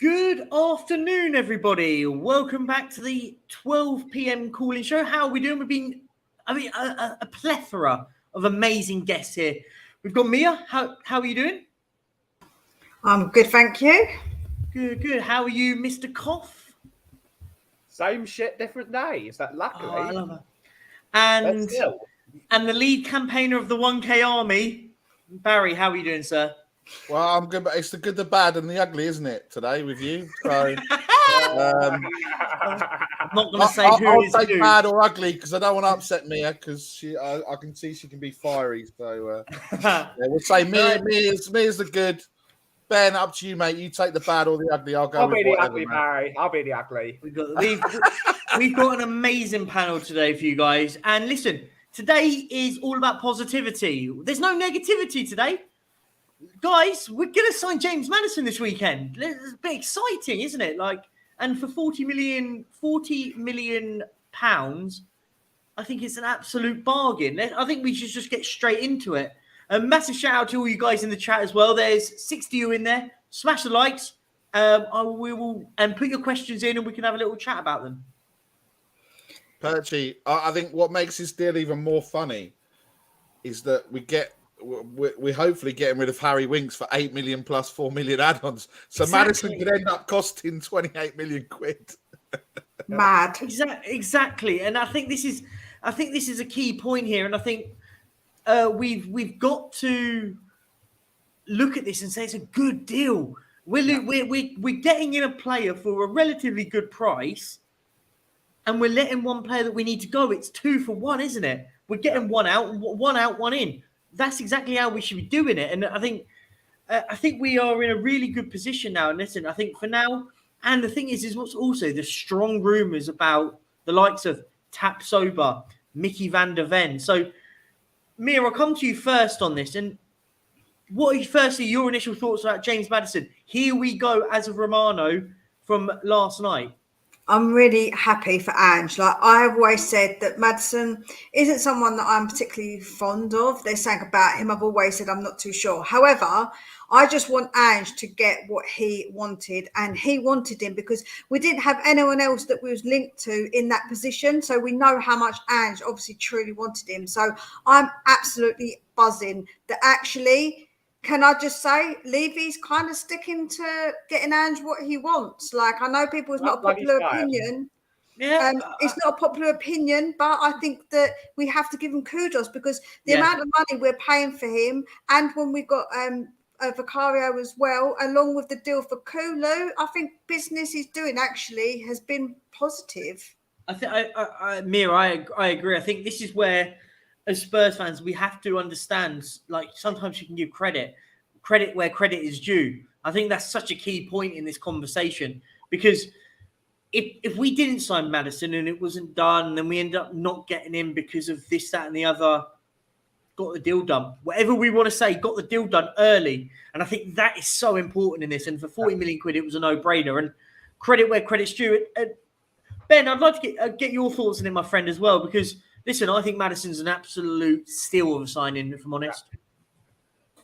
Good afternoon, everybody. Welcome back to the 12 p.m. calling show. How are we doing? We've been, a plethora of amazing guests here. We've got Mia. How are you doing? I'm good, thank you. Good. How are you, Mr. Koff? Same shit, different day. Is that luckily? Oh, I love her. And the lead campaigner of the 1K Army, Barry. How are you doing, sir? Well, I'm good, but it's the good, the bad, and the ugly, isn't it? Today with you, so I'm not going to say who I'll is take who. bad or ugly because I don't want to upset Mia because I can see she can be fiery. So we'll say Mia's the good. Ben, up to you, mate. You take the bad or the ugly. I'll go. I'll with be the whatever, ugly, man. Barry. I'll be the ugly. We've got an amazing panel today for you guys. And listen, today is all about positivity. There's no negativity today. Guys, we're going to sign James Maddison this weekend. It's a bit exciting, isn't it? And for 40 million pounds, I think it's an absolute bargain. I think we should just get straight into it. A massive shout out to all you guys in the chat as well. There's 60 of you in there. Smash the likes. We will put your questions in, and we can have a little chat about them. Perchy, I think what makes this deal even more funny is that we're hopefully getting rid of Harry Winks for 8 million plus 4 million add-ons. So exactly. Maddison could end up costing 28 million quid. Mad. Exactly. And I think this is a key point here. And I think we've got to look at this and say it's a good deal. We're getting in a player for a relatively good price, and we're letting one player that we need to go. It's 2 for 1, isn't it? We're getting one out, one in. That's exactly how we should be doing it. And I think we are in a really good position now. And listen, I think for now, and the thing is what's also the strong rumours about the likes of Tap Sober, Mickey van der Ven. So, Mia, I'll come to you first on this. And what are firstly your initial thoughts about James Maddison? Here we go as of Romano from last night. I'm really happy for Ange. I've always said that Maddison isn't someone that I'm particularly fond of. There's something about him I've always said I'm not too sure. However, I just want Ange to get what he wanted, and he wanted him because we didn't have anyone else that we was linked to in that position. So we know how much Ange obviously truly wanted him. So I'm absolutely buzzing that actually... Can I just say, Levy's kind of sticking to getting Ange what he wants. I know it's not a popular opinion. Yeah, it's not a popular opinion, but I think that we have to give him kudos because the amount of money we're paying for him, and when we got Vicario as well, along with the deal for Kulu, I think business he's doing actually has been positive. Mia, I agree. I think this is where, as Spurs fans, we have to understand, sometimes you can give credit where credit is due. I think that's such a key point in this conversation, because if we didn't sign Maddison and it wasn't done, then we end up not getting him because of this, that, and the other. Got the deal done. Whatever we want to say, got the deal done early. And I think that is so important in this. And for 40 million quid, it was a no-brainer. And credit where credit's due. Ben, I'd like to get your thoughts on it, my friend, as well, because... Listen, I think Maddison's an absolute steal of a signing, if I'm honest.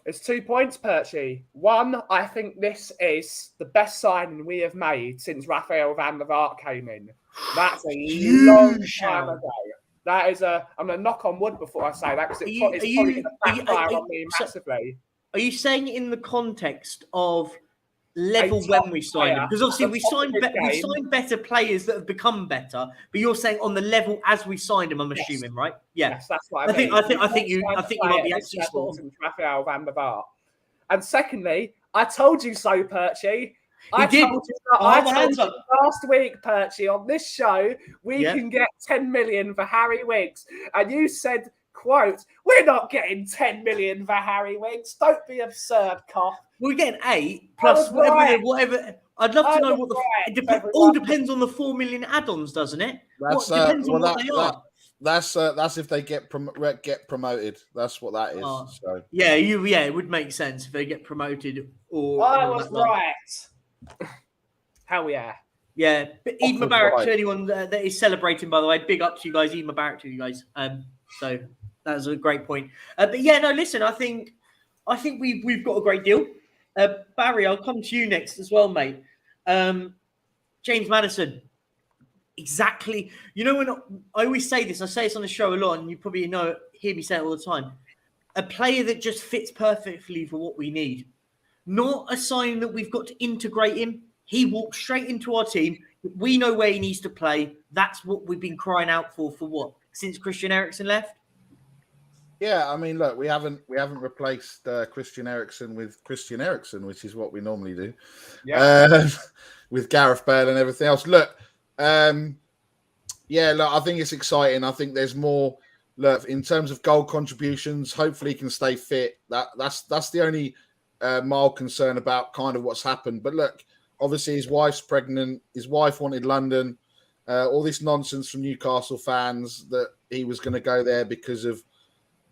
It's 2 points, Perchy. One, I think this is the best signing we have made since Raphael van der Vaart came in. That's a long time ago. That is I'm going to knock on wood before I say that, because it's probably going to backfire on me massively. Are you saying in the context of level when we signed him? Because obviously we signed better players that have become better, but you're saying on the level as we signed him, I'm assuming, right? Yeah. Yes, that's what I mean. I think you might be actually spot on. Raphael van der Vaart. And secondly, I told you so, Perchy. I told you last week, Perchy, on this show, we can get 10 million for Harry Winks. And you said, quote, "We're not getting 10 million for Harry Winks. Don't be absurd, Koff." We're getting 8 plus whatever. I'd love to know what it all depends on the 4 million add-ons, doesn't it? Depends on what they are. That's if they get promoted. That's what that is. So. It would make sense if they get promoted. I was right. Hell yeah. Yeah, but Eid Mubarak to anyone that is celebrating, by the way. Big up to you guys. Eid Mubarak to you guys. So that was a great point. But yeah, no, listen, I think we've got a great deal. Barry, I'll come to you next as well, mate. James Maddison. Exactly. You know, when I always say this, I say this on the show a lot, and you probably hear me say it all the time. A player that just fits perfectly for what we need. Not a sign that we've got to integrate him. He walks straight into our team. We know where he needs to play. That's what we've been crying out for what? Since Christian Eriksen left? Yeah, I mean, look, we haven't replaced Christian Eriksen with Christian Eriksen, which is what we normally do. Yeah. With Gareth Bale and everything else. Look, look, I think it's exciting. I think there's more. Look, in terms of goal contributions, hopefully he can stay fit. That's the only mild concern about kind of what's happened. But look, obviously his wife's pregnant. His wife wanted London. All this nonsense from Newcastle fans that he was going to go there because of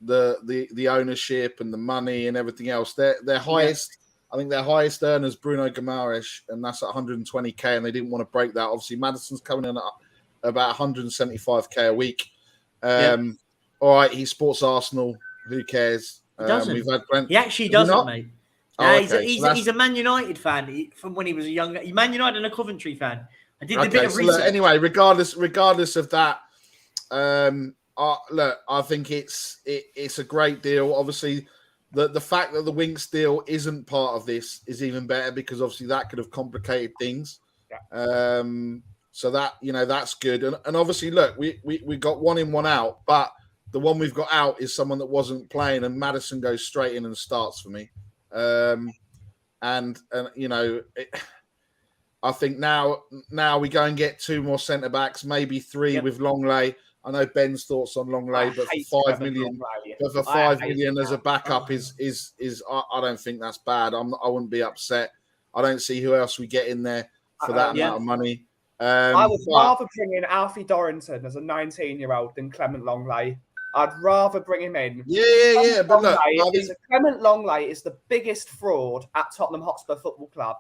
the ownership and the money and everything else. Their highest, I think their highest earners, Bruno Guimaraes, and that's at 120k, and they didn't want to break that. Obviously, Maddison's coming in at about 175k a week. All right, he supports Arsenal. Who cares? He doesn't. We've had Brent. He actually doesn't, mate. Oh, okay. He's a Man United fan from when he was a younger. Man United and a Coventry fan. I did a bit of research. Anyway, regardless of that, look, I think it's a great deal. Obviously, the fact that the Winks deal isn't part of this is even better because obviously that could have complicated things. Yeah. So that that's good. And obviously, look, we got one in, one out, but the one we've got out is someone that wasn't playing, and Maddison goes straight in and starts for me. I think now we go and get 2 more centre backs, maybe 3 with Longley. I know Ben's thoughts on Longley, but for 5 million, as a backup is I don't think that's bad. I wouldn't be upset. I don't see who else we get in there for that amount of money. I would rather bring in Alfie Dorrington as a 19-year-old than Clement Longley. I'd rather bring him in. Yeah. But look, Clement Longley is the biggest fraud at Tottenham Hotspur Football Club.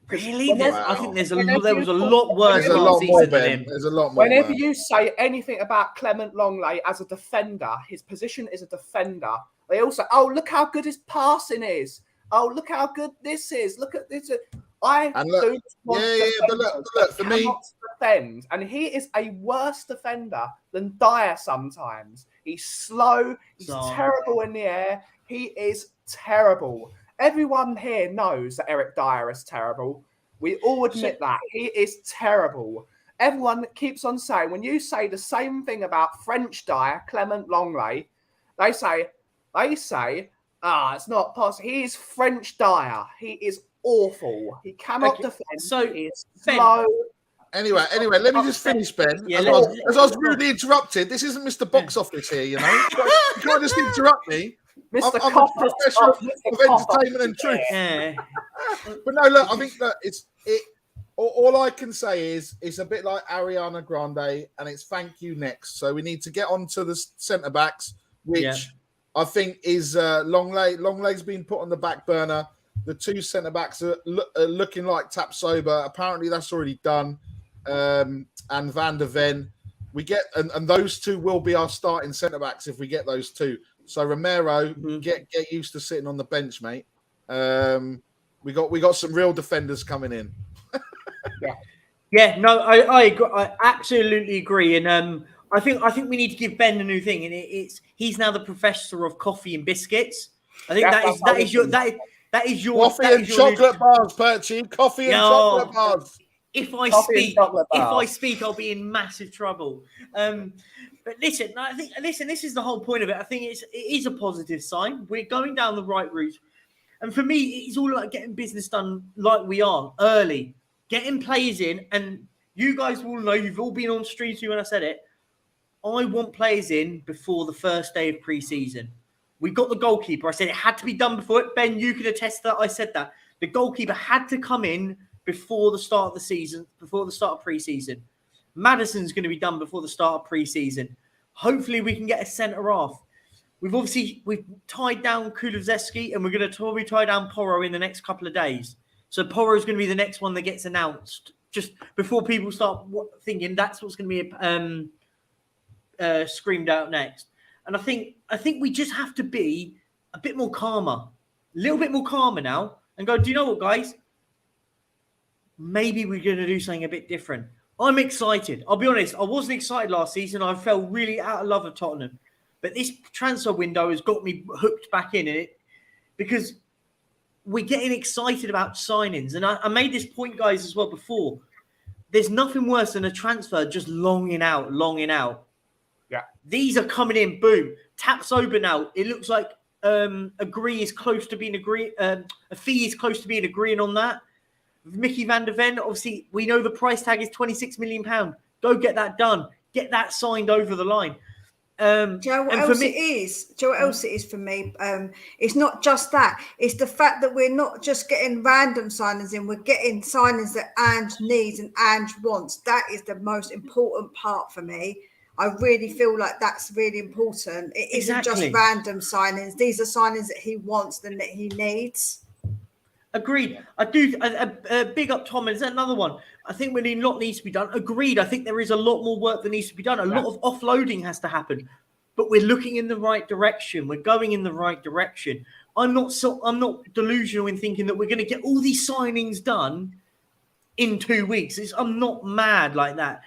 Really? I think there was a lot worse. There's a lot more, Ben. There's a lot more. Whenever you say anything about Clement Longley as a defender, his position is a defender. They also, look how good his passing is. Oh, look how good this is. Look at this. But look, for me, defend, and he is a worse defender than Dyer sometimes. He's slow. He's terrible in the air. He is terrible. Everyone here knows that Eric Dyer is terrible. We all admit that. He is terrible. Everyone keeps on saying, when you say the same thing about French Dyer, Clement Longley, they say, it's not possible. He is French Dyer. He is awful. He cannot defend. So he is slow. Anyway, let me just finish, Ben. As I was rudely interrupted, this isn't Mr. Box Office here, you can't just interrupt me. I'm a professional of entertainment and truth. Yeah. But no, look, I think that all I can say is it's a bit like Ariana Grande, and it's thank you next. So we need to get on to the centre backs, which I think is Longley. Longley's been put on the back burner. The 2 centre backs are looking like tap sober. Apparently, that's already done. And Van der Ven, we get, and those 2 will be our starting centre backs if we get those 2. So Romero, get used to sitting on the bench, mate. We got some real defenders coming in. I agree. I absolutely agree, and I think we need to give Ben a new thing, and he's now the professor of coffee and biscuits. I think that is your coffee and chocolate bars, Perchy. Coffee and chocolate bars. If I speak, I'll be in massive trouble. But listen, this is the whole point of it. I think it is a positive sign. We're going down the right route. And for me, it's all like getting business done like we are, early. Getting players in. And you guys will know, you've all been on stream too when I said it. I want players in before the first day of pre-season. We got the goalkeeper. I said it had to be done before it. Ben, you could attest that I said that. The goalkeeper had to come in before the start of the season, before the start of pre-season. Maddison's going to be done before the start of pre-season. Hopefully we can get a centre-half. We've tied down Kulusevski, and we're going to probably tie down Porro in the next couple of days. So Porro is going to be the next one that gets announced, just before people start thinking that's what's going to be screamed out next. And I think we just have to be a bit more calmer, a little bit more calmer now, and go, do you know what, guys? maybe we're going to do something a bit different. I'm excited. I'll be honest. I wasn't excited last season. I fell really out of love with Tottenham. But this transfer window has got me hooked back in it because we're getting excited about signings. And I made this point, guys, as well before. There's nothing worse than a transfer just longing out. Yeah. These are coming in, boom. Taps open now. It looks like a fee is close to being agreeing on that. Mickey van der Ven, obviously, we know the price tag is £26 million. Go get that done. Get that signed over the line. Do you know what else it is? Do you know what else it is for me? It's not just that. It's the fact that we're not just getting random signings in. We're getting signings that Ange needs and Ange wants. That is the most important part for me. I really feel like that's really important. It isn't just random signings. These are signings that he wants and that he needs. Agreed. I do. Big up Tom. Is that another one? I think when a lot needs to be done. Agreed. I think there is a lot more work that needs to be done. A lot of offloading has to happen. But we're looking in the right direction. We're going in the right direction. I'm not delusional in thinking that we're going to get all these signings done in 2 weeks. I'm not mad like that.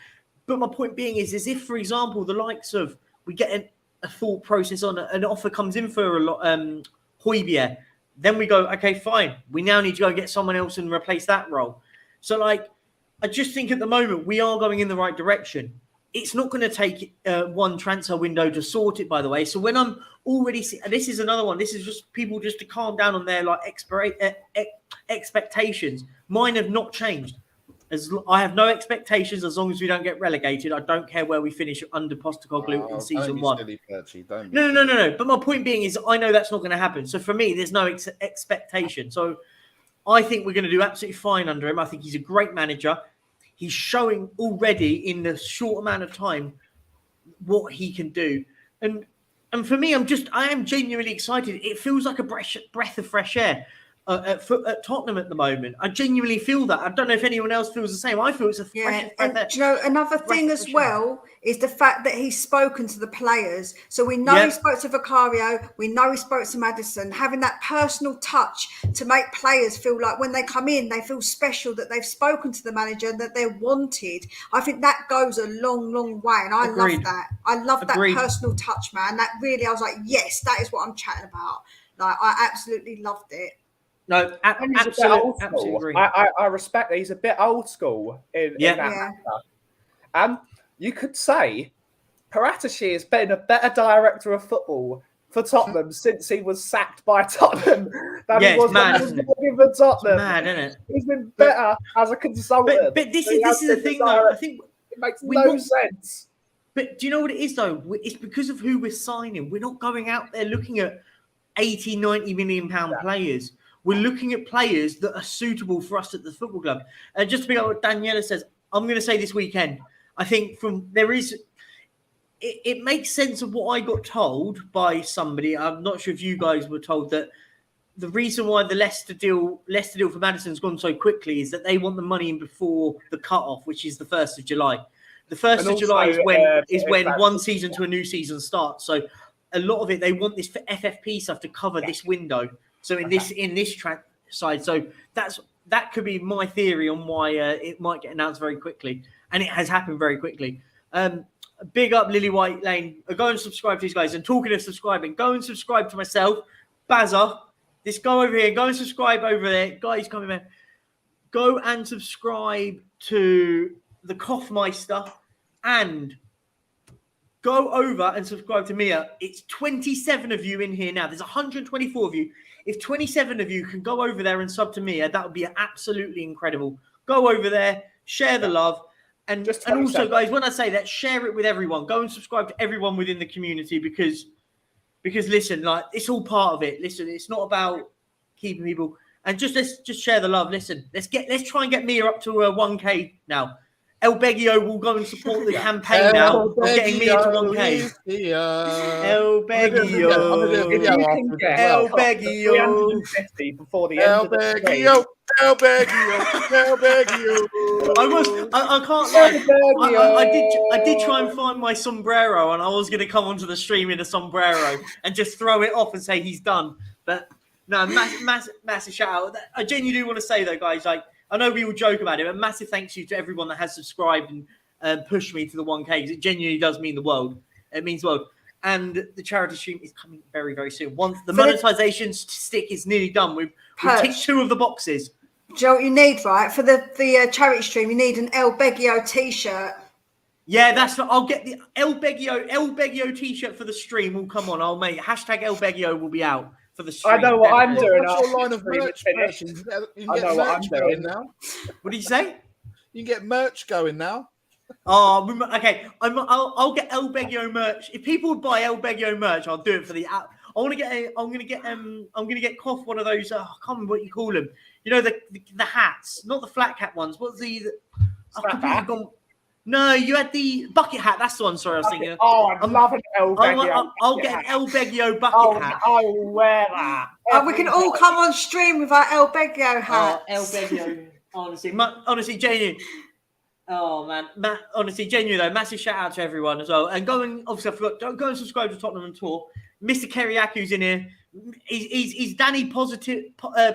But my point being is if, for example, the likes of we get a thought process on an offer comes in for Højbjerg, then we go, okay, fine. We now need to go get someone else and replace that role. So, I just think at the moment we are going in the right direction. It's not going to take one transfer window to sort it, by the way. So when I'm already and this is another one. This is just people just to calm down on their expectations. Mine have not changed. I have no expectations as long as we don't get relegated. I don't care where we finish under Postecoglou in season one. No. But my point being is I know that's not going to happen. So for me, there's no expectation. So I think we're going to do absolutely fine under him. I think he's a great manager. He's showing already in the short amount of time what he can do. And for me, I am genuinely excited. It feels like a breath of fresh air at Tottenham at the moment. I genuinely feel that. I don't know if anyone else feels the same. I feel it's a fresh breath. And do you know, another thing as well is the fact that he's spoken to the players. So we know he spoke to Vicario. We know he spoke to Maddison. Having that personal touch to make players feel like when they come in, they feel special, that they've spoken to the manager and that they're wanted. I think that goes a long, long way. And I love that. I love that personal touch, man. That really, I was like, yes, that is what I'm chatting about. I absolutely loved it. No, absolutely agree. I respect that he's a bit old school in that matter. And you could say Perchy has been a better director of football for Tottenham since he was sacked by Tottenham than he was for Tottenham. Mad, isn't it? He's been better as a consultant. But this is the thing, though. I think it makes no sense. But do you know what it is, though? It's because of who we're signing. We're not going out there looking at 80, 90 million pound players. We're looking at players that are suitable for us at the football club. And just to be like what Daniela says, I'm going to say this weekend, I think it makes sense of what I got told by somebody. I'm not sure if you guys were told that the reason why the Leicester deal for Maddison's gone so quickly is that they want the money in before the cut-off, which is the 1st of July. The 1st of July is when one season to a new season starts. So a lot of it, they want this for FFP stuff to cover this window. So in this track side, so that could be my theory on why it might get announced very quickly, and it has happened very quickly. Big up Lily White Lane. Go and subscribe to these guys. And talking of subscribing, go and subscribe to myself, Bazza. Just go over here. Go and subscribe over there, guys. Coming in. Go and subscribe to the Koffmeister and go over and subscribe to Mia. It's 27 of you in here now. There's 124 of you. If 27 of you can go over there and sub to Mia, that would be absolutely incredible. Go over there, share the love. And also, guys, when I say that, share it with everyone. Go and subscribe to everyone within the community because listen, it's all part of it. Listen, it's not about keeping people. And let's share the love. Listen, let's try and get Mia up to 1K now. El Beggio will go and support the campaign now of getting Mia to 1K. El Beggio. El Beggio. 350 before the end of the day. El Beggio. I can't lie. I did try and find my sombrero, and I was going to come onto the stream in a sombrero and just throw it off and say he's done. But no, massive shout out. I genuinely do want to say though, guys, I know we all joke about it, but massive thanks you to everyone that has subscribed and pushed me to the 1K, because it genuinely does mean the world. It means the world. And the charity stream is coming very, very soon. Once the monetization stick is nearly done, we've ticked 2 of the boxes. Do you know what you need, right? For the charity stream, you need an El Beggio t-shirt. Yeah, that's what I'll get. The El Beggio t-shirt for the stream will come on. I'll make hashtag El Beggio will be out for the stream. I know what I'm doing. What's your line of merch? You can get merch going now. What did you say? You can get merch going now. Oh, okay. I'll get El Beggio merch. If people would buy El Beggio merch, I'll do it for the app. I'm gonna get Koff one of those. I can't remember what you call them. You know the hats, not the flat cap ones. What's No, you had the bucket hat. That's the one. Sorry, I was thinking. Oh, I love an El Beggio. I'll get an El Beggio bucket hat. I'll wear that. We can all come on stream with our El Beggio hats. El Beggio, honestly, genuine. Oh man, honestly, genuine though. Massive shout out to everyone as well. And obviously, I forgot. Go and subscribe to Tottenham and Tour. Mr. Keriaku's in here. He's Danny positive. I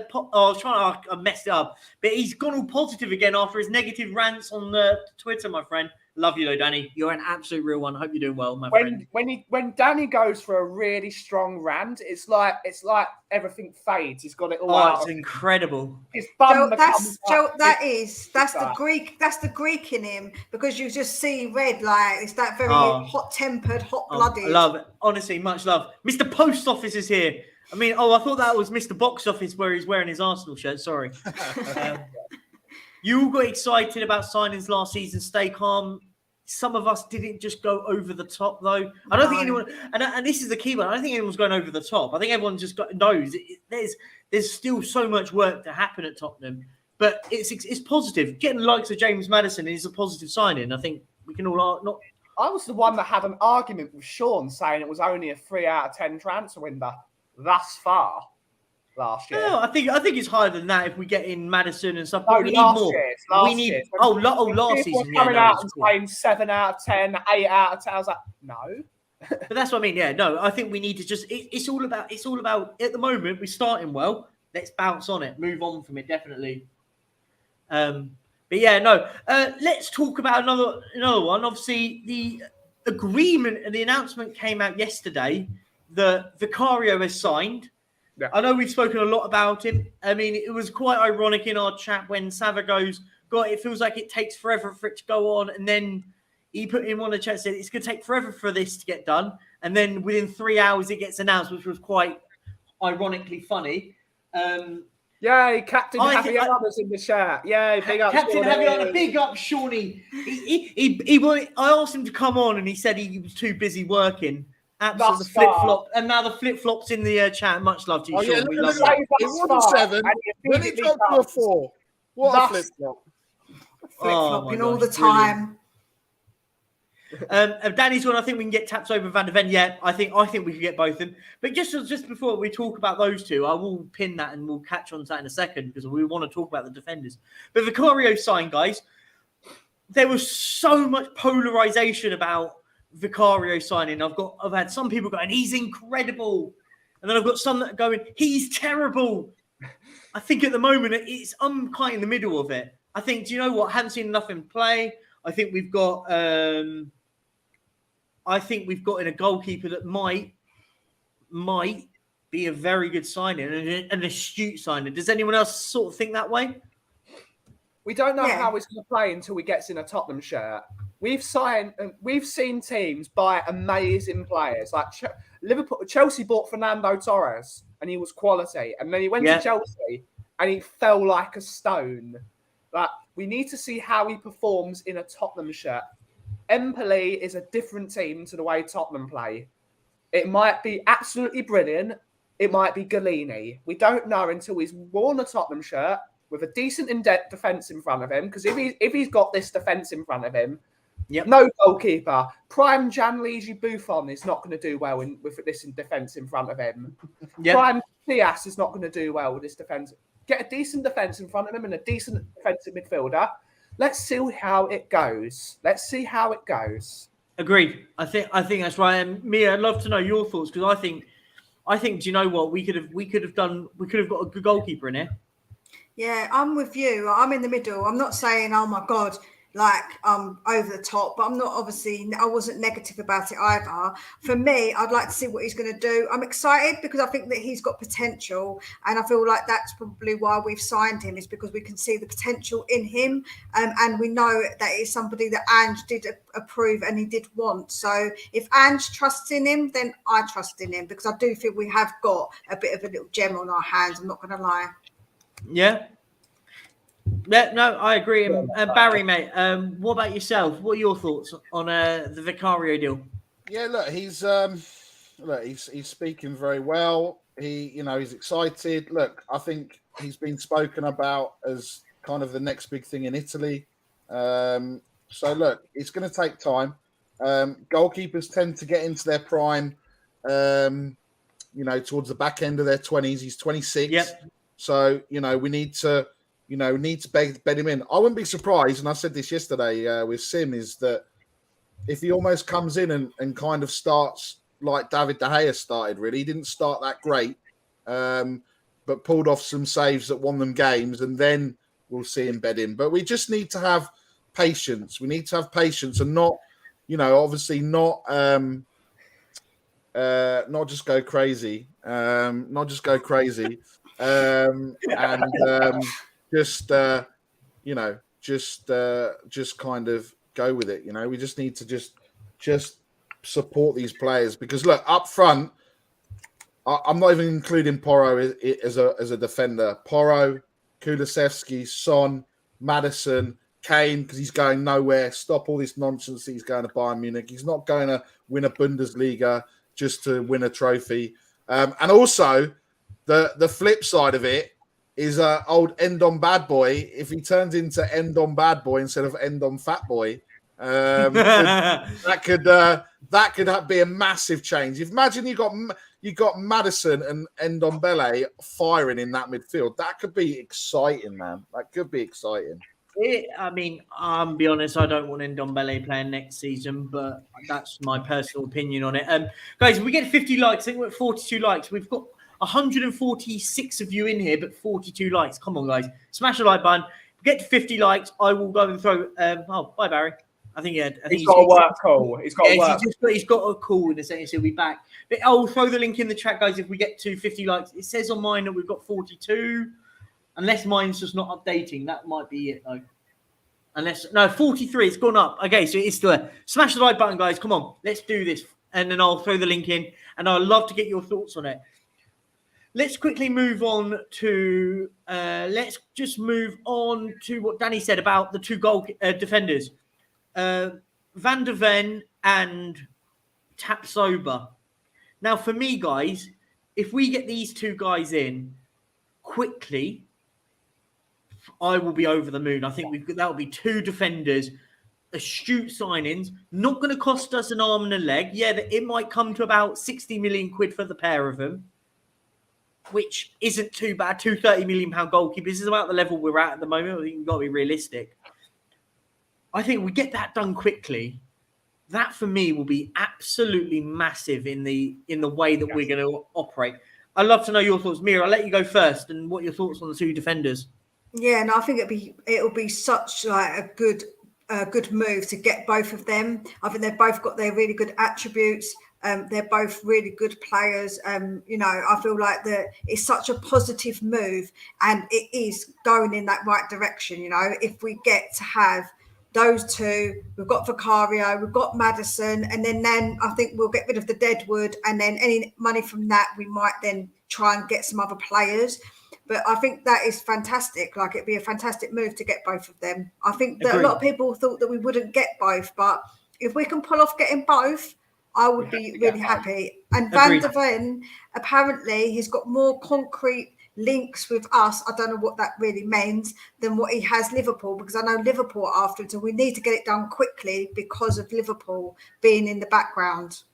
messed it up, but he's gone all positive again after his negative rants on Twitter, my friend. Love you though, Danny. You're an absolute real one. I hope you're doing well, my friend. When Danny goes for a really strong rant, it's like everything fades. He's got it all out. It's incredible. His bum that's the Greek in him, because you just see red, like it's that very hot-tempered, hot-blooded. I love it. Honestly, much love. Mr. Post Office is here. I mean, I thought that was Mr. Box Office where he's wearing his Arsenal shirt. Sorry. You all got excited about signings last season. Stay calm. Some of us didn't just go over the top, though. I don't think anyone, and this is the key one, I don't think anyone's going over the top. I think everyone just knows there's still so much work to happen at Tottenham, but it's positive. Getting the likes of James Maddison is a positive signing. I think we can all not. I was the one that had an argument with Sean saying it was only a 3 out of 10 transfer window thus far last year. No, I think it's higher than that if we get in Maddison and stuff. No, we need more. Last season. Last season. Coming out and saying 7 out of 10, 8 out of 10. I was like, no. But that's what I mean. Yeah, no. I think we need to just. It's all about. At the moment, we're starting well. Let's bounce on it. Move on from it. Definitely. But yeah, no. Let's talk about another one. Obviously, the agreement and the announcement came out yesterday that Vicario has signed. Yeah. I know we've spoken a lot about him. I mean, it was quite ironic in our chat when Sava goes, God, it feels like it takes forever for it to go on. And then he put in one of the chats, said it's going to take forever for this to get done. And then within 3 hours, it gets announced, which was quite ironically funny. Yay, Captain Happy Others in the chat. Yay, big up, Captain Happy Others, big up, Shawnee. I asked him to come on, and he said he was too busy working. Absolutely, the flip-flop. And now the flip-flops in the chat. Much love to you, Sean. We love it. It was a 7, then it dropped to a 4. What a flip-flop. Flip-flopping all the time. Danny's one. I think we can get taps over Van de Ven. Yeah, I think we could get both of them. But just before we talk about those two, I will pin that and we'll catch on to that in a second because we want to talk about the defenders. But Vicario signed, guys. There was so much polarization about Vicario signing. I've had some people going, he's incredible, and then I've got some that are going, he's terrible. I think at the moment I'm quite in the middle of it. I think, do you know what? I haven't seen enough in play. I think we've got in a goalkeeper that might be a very good signing and an astute signing. Does anyone else sort of think that way? We don't know how he's going to play until he gets in a Tottenham shirt. We've seen teams buy amazing players. Like Chelsea bought Fernando Torres, and he was quality. And then he went to Chelsea, and he fell like a stone. Like, we need to see how he performs in a Tottenham shirt. Empoli is a different team to the way Tottenham play. It might be absolutely brilliant. It might be Galini. We don't know until he's worn a Tottenham shirt with a decent in-depth defence in front of him. Because if he's got this defence in front of him, no goalkeeper. Prime Gianluigi Buffon is not going to do well with this in defence in front of him. Prime Diaz is not going to do well with this defence. Get a decent defence in front of him and a decent defensive midfielder. Let's see how it goes. Agreed. I think that's right. And Mia, I'd love to know your thoughts because I think. Do you know what we could have got a good goalkeeper in here. Yeah, I'm with you. I'm in the middle. I'm not saying, oh my God, like over the top, but I'm not I wasn't negative about it either. For me, I'd like to see what he's going to do. I'm excited because I think that he's got potential, and I feel like that's probably why we've signed him, is because we can see the potential in him, and we know that it's somebody that Ange did approve and he did want. So if Ange trusts in him, then I trust in him, because I do feel we have got a bit of a little gem on our hands. I'm not going to lie. Yeah. Yeah, no, I agree. Barry, mate, what about yourself? What are your thoughts on the Vicario deal? Yeah, look, he's speaking very well. He's excited. Look, I think he's been spoken about as kind of the next big thing in Italy. So look, it's going to take time. Goalkeepers tend to get into their prime, towards the back end of their 20s. He's 26. Yep. So, we need to bed him in. I wouldn't be surprised, and I said this yesterday with Sim, is that if he almost comes in and kind of starts like David De Gea started, really. He didn't start that great, but pulled off some saves that won them games, and then we'll see him bed in. But we just need to have patience. We need to have patience and not, obviously not just go crazy. Just kind of go with it. We just need to just support these players, because look, up front, I'm not even including Porro as a defender. Porro, Kulusevski, Son, Maddison, Kane, because he's going nowhere. Stop all this nonsense. He's going to Bayern Munich. He's not going to win a Bundesliga just to win a trophy. And also, the flip side of it is old Endon Bad Boy. If he turns into Endon Bad Boy instead of Endon Fat Boy, that could be a massive change. Imagine you got Maddison and Ndombele firing in that midfield. That could be exciting, man. That could be exciting. I'll be honest, I don't want Ndombele playing next season, but that's my personal opinion on it. Guys, if we get 50 likes, I think we're at 42 likes. We've got 146 of you in here, but 42 likes. Come on, guys. Smash the like button. If we get to 50 likes, I will go and throw... bye, Barry. He's got a work call. He's got a call in a second, so he'll be back. But I'll throw the link in the chat, guys, if we get to 50 likes. It says on mine that we've got 42. Unless mine's just not updating. That might be it, though. 43. It's gone up. Okay, so it's still there. Smash the like button, guys. Come on. Let's do this. And then I'll throw the link in. And I'd love to get your thoughts on it. Let's quickly move on to... let's just move on to what Danny said about the two goal defenders. Van der Ven and Tapsoba. Now, for me, guys, if we get these two guys in quickly, I will be over the moon. I think that will be two defenders, astute signings, not going to cost us an arm and a leg. Yeah, it might come to about 60 million quid for the pair of them, which isn't too bad. Two 30 million pound goalkeepers. This is about the level we're at the moment. I think we've got to be realistic. I think we get that done quickly. That for me will be absolutely massive in the way that we're going to operate. I'd love to know your thoughts, Mira. I'll let you go first, and what your thoughts on the two defenders. Yeah, no, I think it'll be such like a good move to get both of them. I think they've both got their really good attributes. They're both really good players. I feel like that it's such a positive move, and it is going in that right direction. If we get to have those two, we've got Vicario, we've got Maddison, and then I think we'll get rid of the Deadwood, and then any money from that we might then try and get some other players. But I think that is fantastic. Like, it'd be a fantastic move to get both of them. I think that a lot of people thought that we wouldn't get both, but if we can pull off getting both, I would be really happy. And Van der Ven, apparently, he's got more concrete links with us. I don't know what that really means, than what he has Liverpool, because I know Liverpool are after it, so we need to get it done quickly because of Liverpool being in the background.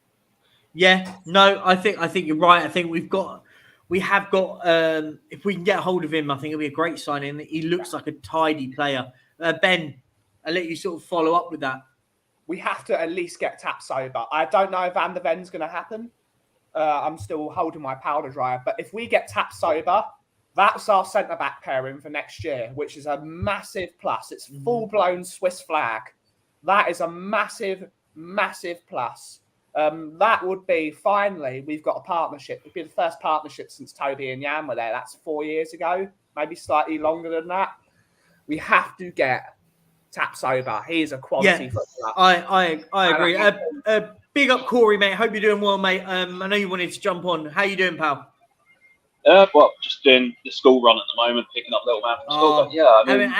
Yeah, no, I think you're right. I think we have got if we can get a hold of him, I think it'll be a great signing. He looks like a tidy player. Ben, I'll let you sort of follow up with that. We have to at least get Tapsoba. I don't know if Van der Ven's going to happen. I'm still holding my powder dry. But if we get Tapsoba, That's our centre-back pairing for next year, which is a massive plus. It's full-blown Swiss flag. That is a massive, massive plus. That would be, finally, we've got a partnership. It'd be the first partnership since Toby and Jan were there. That's 4 years ago, maybe slightly longer than that. We have to get Taps over. He is a quality footballer. I agree. Big up Corey, mate. Hope you're doing well, mate. I know you wanted to jump on. How you doing, pal? Well, just doing the school run at the moment, picking up little man from school. But yeah, I mean,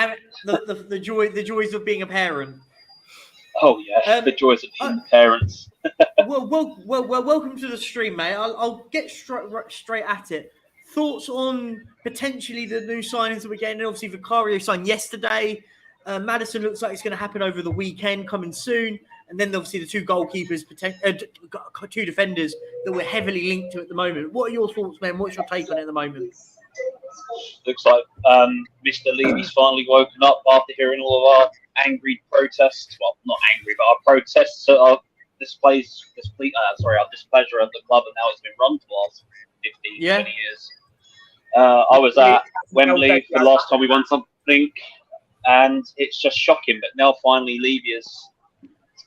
the joys of being a parent. Oh yeah, the joys of being parents. well, welcome to the stream, mate. I'll get straight at it. Thoughts on potentially the new signings that we're getting? And obviously, Vicario signed yesterday. Maddison looks like it's going to happen over the weekend, coming soon. And then obviously the two goalkeepers, two defenders that we're heavily linked to at the moment. What are your thoughts, man? What's your take on it at the moment? Looks like Mr. Levy's finally woken up after hearing all of our angry protests. Well, not angry, but our protests at our our displeasure at the club and how it's been run for the last 15, 20 years. I was at Wembley the last time we won something, and it's just shocking. But now finally Levy has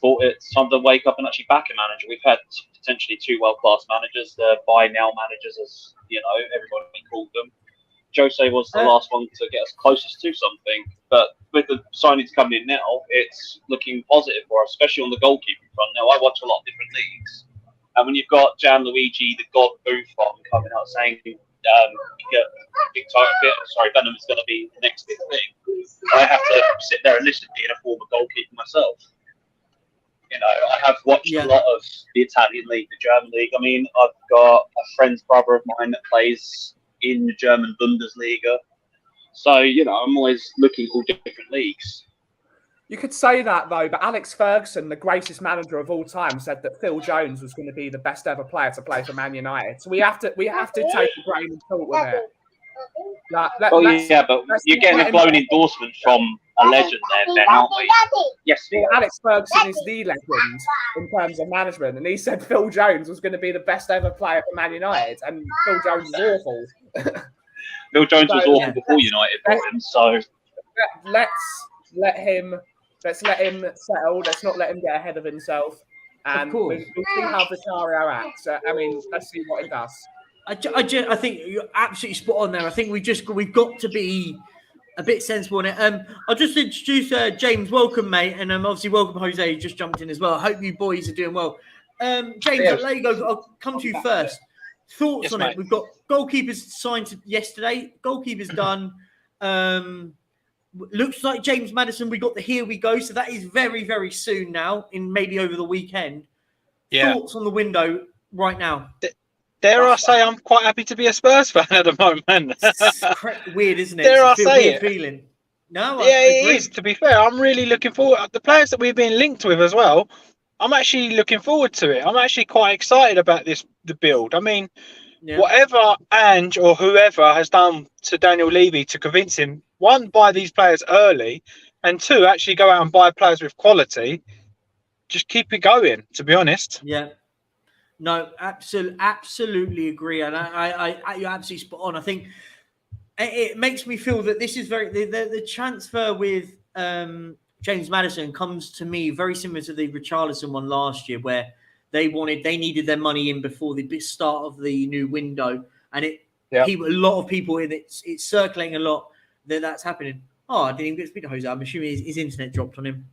thought it's time to wake up and actually back a manager. We've had potentially two world-class managers, the buy-now managers, as you know, everybody called them. Jose was the last one to get us closest to something, but with the signings coming in now, it's looking positive for us, especially on the goalkeeping front. Now, I watch a lot of different leagues, and when you've got Gianluigi, the God Buffon, coming out saying Venom is going to be the next big thing, I have to sit there and listen to being a former goalkeeper myself. You know, I have watched a lot of the Italian league, the German league. I mean, I've got a friend's brother of mine that plays in the German Bundesliga. So, you know, I'm always looking at all different leagues. You could say that, though, but Alex Ferguson, the greatest manager of all time, said that Phil Jones was going to be the best ever player to play for Man United. So we have to take a grain of salt with it. But you're getting a blown endorsement from a legend there, Ben, aren't we? Yes. Well, Alex Ferguson is the legend in terms of management, and he said Phil Jones was going to be the best ever player for Man United, and Phil Jones is awful. Phil Jones was awful before United bought him, so let's let him settle. Let's not let him get ahead of himself, and we'll see how Vicario acts. I mean, let's see what he does. I think you're absolutely spot on there. I think we've got to be a bit sensible on it. I'll just introduce James. Welcome, mate, and obviously welcome Jose, who just jumped in as well. I hope you boys are doing well. James, I'll let you go. I'll come to you first. Thoughts on it? We've got goalkeepers signed yesterday. Goalkeepers done. Looks like James Maddison. We got the here we go. So that is very, very soon now, in maybe over the weekend. Yeah. Thoughts on the window right now? Dare I say I'm quite happy to be a Spurs fan at the moment. It's weird, isn't it? Dare I say it? Feeling. No, it is. To be fair, I'm really looking forward. The players that we've been linked with as well, I'm actually looking forward to it. I'm actually quite excited about the build. I mean, whatever Ange or whoever has done to Daniel Levy to convince him, one, buy these players early, and two, actually go out and buy players with quality. Just keep it going, to be honest. Yeah. No, absolutely agree, and you're absolutely spot on. I think it makes me feel that this is the transfer with James Maddison comes to me very similar to the Richarlison one last year, where they needed their money in before the start of the new window, and a lot of people in it's circulating a lot that's happening. Oh, I didn't even get to speak to Jose. I'm assuming his internet dropped on him.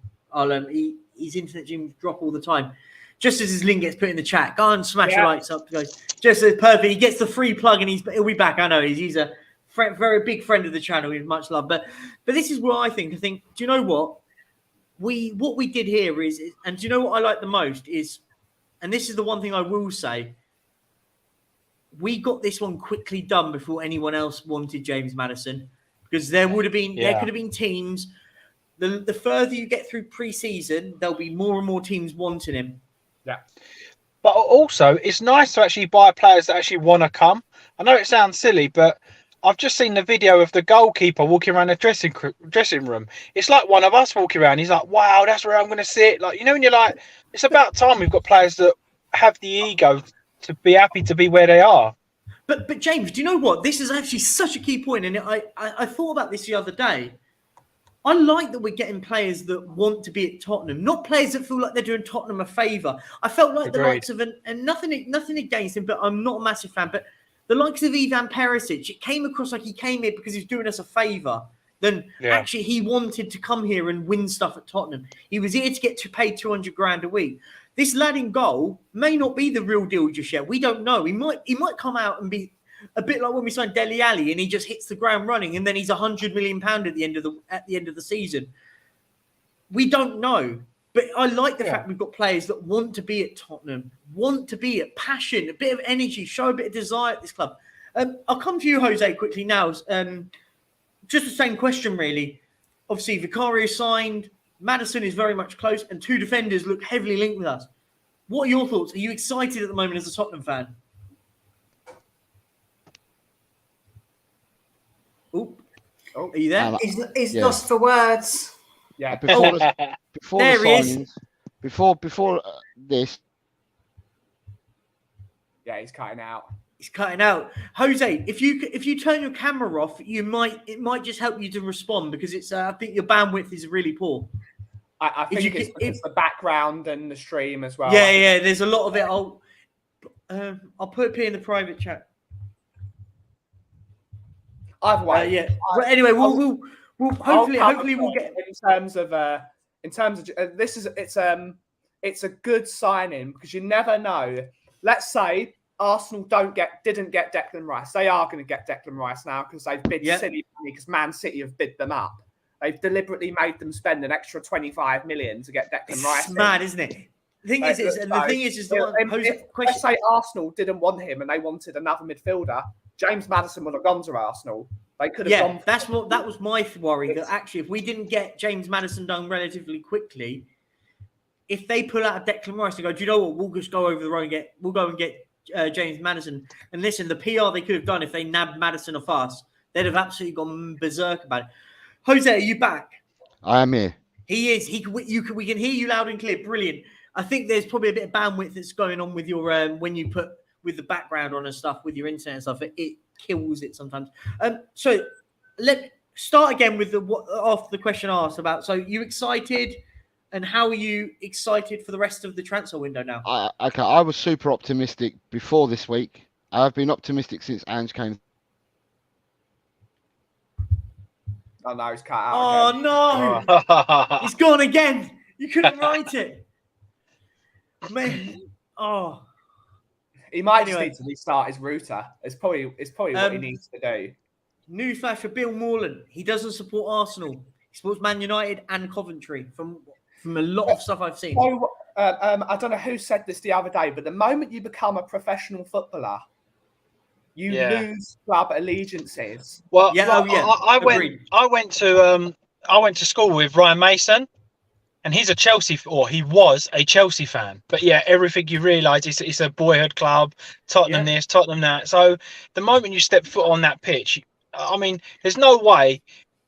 His internet seems to drop all the time. Just as his link gets put in the chat, go and smash the lights up, guys. Just as perfect. He gets the free plug and he'll be back. I know he's a very big friend of the channel. He's much loved. But this is what I think. Do you know what? What we did here is, and do you know what I like the most is, and this is the one thing I will say, we got this one quickly done before anyone else wanted James Maddison, because there could have been teams. The further you get through pre-season, there'll be more and more teams wanting him. Yeah. But also, it's nice to actually buy players that actually want to come. I know it sounds silly, but I've just seen the video of the goalkeeper walking around the dressing room. It's like one of us walking around. He's like, wow, that's where I'm going to sit. Like, you know, when you're like, it's about time we've got players that have the ego to be happy to be where they are. But James, do you know what? This is actually such a key point, and I thought about this the other day. I like that we're getting players that want to be at Tottenham, not players that feel like they're doing Tottenham a favour. I felt like the likes of, and nothing against him, but I'm not a massive fan, but the likes of Ivan Perisic, it came across like he came here because he was doing us a favour. Then actually he wanted to come here and win stuff at Tottenham. He was here to get paid 200 grand a week. This lad in goal may not be the real deal just yet. We don't know. He might come out and be a bit like when we signed Dele Alli and he just hits the ground running and then he's £100 million at the end of the season. We don't know. But I like the fact we've got players that want to be at Tottenham, want to be at passion, a bit of energy, show a bit of desire at this club. I'll come to you, Jose, quickly now. Just the same question, really. Obviously, Vicario signed. Maddison is very much close, and two defenders look heavily linked with us. What are your thoughts? Are you excited at the moment as a Tottenham fan? Oh, are you there? He's lost for words. Yeah. Before there the he is. signings, before this. Yeah, he's cutting out. He's cutting out. Jose, if you turn your camera off, it might just help you to respond because it's I think your bandwidth is really poor. I think it's the background and the stream as well. Yeah. There's a lot of it. I'll put it in the private chat. Either way, Anyway, we'll hopefully we'll get in terms of this is it's a good signing because you never know. Let's say Arsenal didn't get Declan Rice. They are going to get Declan Rice now because they've bid silly money because Man City have bid them up. They've deliberately made them spend an extra 25 million to get Declan Rice. It's mad, isn't it? The thing is, let's say Arsenal didn't want him and they wanted another midfielder. James Maddison would have gone to Arsenal. They could have gone. That was my worry. That actually, if we didn't get James Maddison done relatively quickly, if they pull out a Declan Rice and go, do you know what? We'll just go over the road and we'll go and get James Maddison. And listen, the PR they could have done if they nabbed Maddison off us, they'd have absolutely gone berserk about it. Jose, are you back? I am here. He is. We can hear you loud and clear. Brilliant. I think there's probably a bit of bandwidth that's going on with your when you put with the background on and stuff with your internet and stuff. It kills it sometimes. So let's start again with after the question asked about. So you excited, and how are you excited for the rest of the transfer window now? I was super optimistic before this week. I've been optimistic since Ange came. Oh no, he's cut out. Oh no, he's gone again. You couldn't write it, man. Oh, he might just need to restart his router. It's probably what he needs to do. Newsflash for Bill Moreland: he doesn't support Arsenal. He supports Man United and Coventry. From a lot of stuff I've seen. So, I don't know who said this the other day, but the moment you become a professional footballer, you lose club allegiances. Well, I went to school with Ryan Mason, and he's a Chelsea, or he was a Chelsea fan. But yeah, everything you realise it's a boyhood club, Tottenham this, Tottenham that. So the moment you step foot on that pitch, I mean, there's no way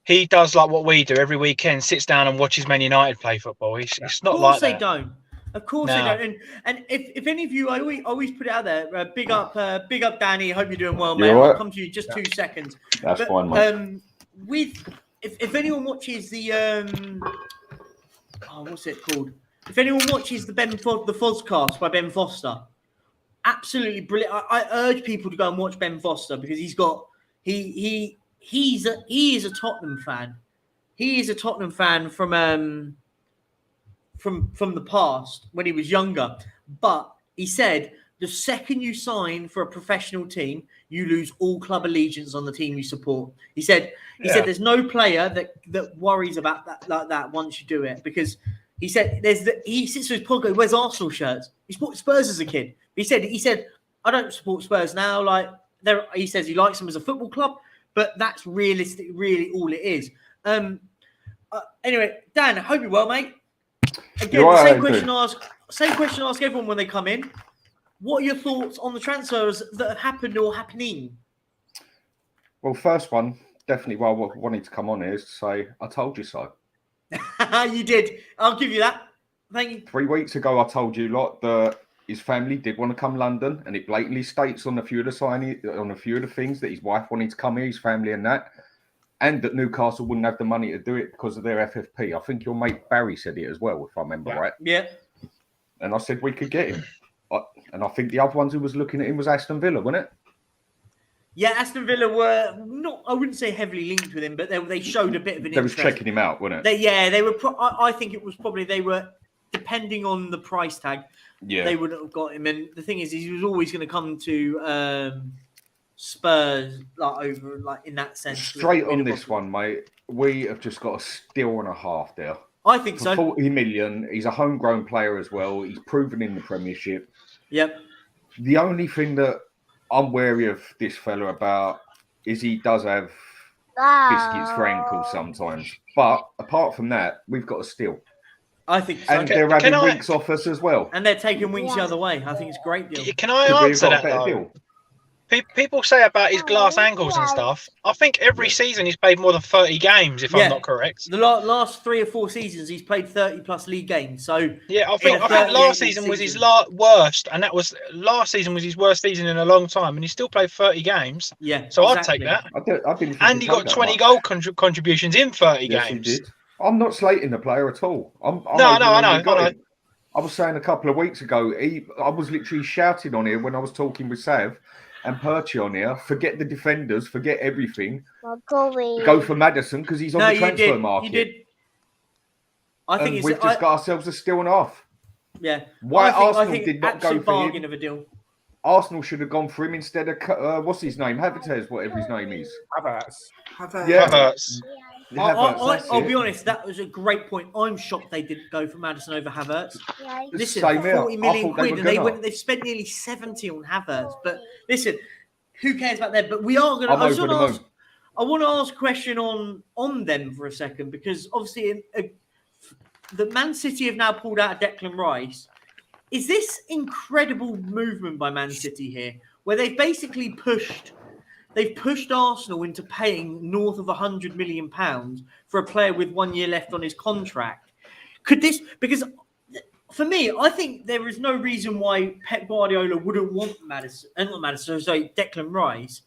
he does like what we do every weekend, sits down and watches Man United play football. It's not like that. Of course they don't. And if any of you, I always put it out there. Big up, Danny. Hope you're doing well, man. I'll come to you in just 2 seconds. That's fine, mate. If anyone watches the what's it called? If anyone watches the Fozcast by Ben Foster, absolutely brilliant. I urge people to go and watch Ben Foster because he's a Tottenham fan. He is a Tottenham fan from the past when he was younger. But he said the second you sign for a professional team, you lose all club allegiance on the team you support. He said there's no player that worries about that like that once you do it, because he said he sits with his pocket, wears Arsenal shirts. He supported Spurs as a kid. He said I don't support Spurs now. Like he says he likes them as a football club, but that's really all it is. Anyway, Dan, I hope you're well, mate. Again, same question ask everyone when they come in. What are your thoughts on the transfers that have happened or happening? Well, first one, definitely why I wanted to come on here is to say, I told you so. You did. I'll give you that. Thank you. 3 weeks ago, I told you lot that his family did want to come London, and it blatantly states on a few of the things that his wife wanted to come here, his family and that, and that Newcastle wouldn't have the money to do it because of their FFP. I think your mate Barry said it as well, if I remember right. Yeah. And I said we could get him. And I think the other ones who was looking at him was Aston Villa, wasn't it? Yeah, Aston Villa were not, I wouldn't say heavily linked with him, but they showed a bit of an interest. They was checking him out, wasn't it? They were. I think it was probably they were, depending on the price tag, they would have got him. And the thing is, he was always going to come to Spurs, like in that sense. Straight on this one, mate. We have just got a steal and a half there. I think For so. 40 million. He's a homegrown player as well. He's proven in the Premiership. Yep. The only thing that I'm wary of this fella about is he does have biscuits for ankles sometimes. But apart from that, we've got a steal. I think so. And they're having winks off us as well. And they're taking winks the other way. I think it's a great deal. Can I answer that though? People say about his glass ankles and stuff. I think every season he's played more than 30 games, if I'm not correct. The last 3 or 4 seasons, he's played 30+ league games. So yeah, I think last season was his worst, and last season was his worst season in a long time, and he still played 30 games. Yeah, so I'd take that. And he got 20 goal contributions in 30 games. He did. I'm not slating the player at all. I know. I was saying a couple of weeks ago, I was literally shouting on here when I was talking with Sav and Perchy on here, forget the defenders, forget everything. Go for Maddison because he's on the transfer market. You did. I think we've just got ourselves a steal and a half. Yeah. Why Arsenal did not go for bargain him? Of a deal. Arsenal should have gone for him instead of what's his name? Havertz, whatever his name is. Havertz. Havertz. I'll be honest, that was a great point. I'm shocked they didn't go for Maddison over Havertz. Listen, 40 million quid, and they've spent nearly 70 on Havertz. But listen, who cares about that? But we are going to. I want to ask a question on them for a second, because obviously the Man City have now pulled out of Declan Rice. Is this incredible movement by Man City here, where they've basically pushed Arsenal into paying north of £100 million for a player with 1 year left on his contract? Because for me, I think there is no reason why Pep Guardiola wouldn't want Declan Rice.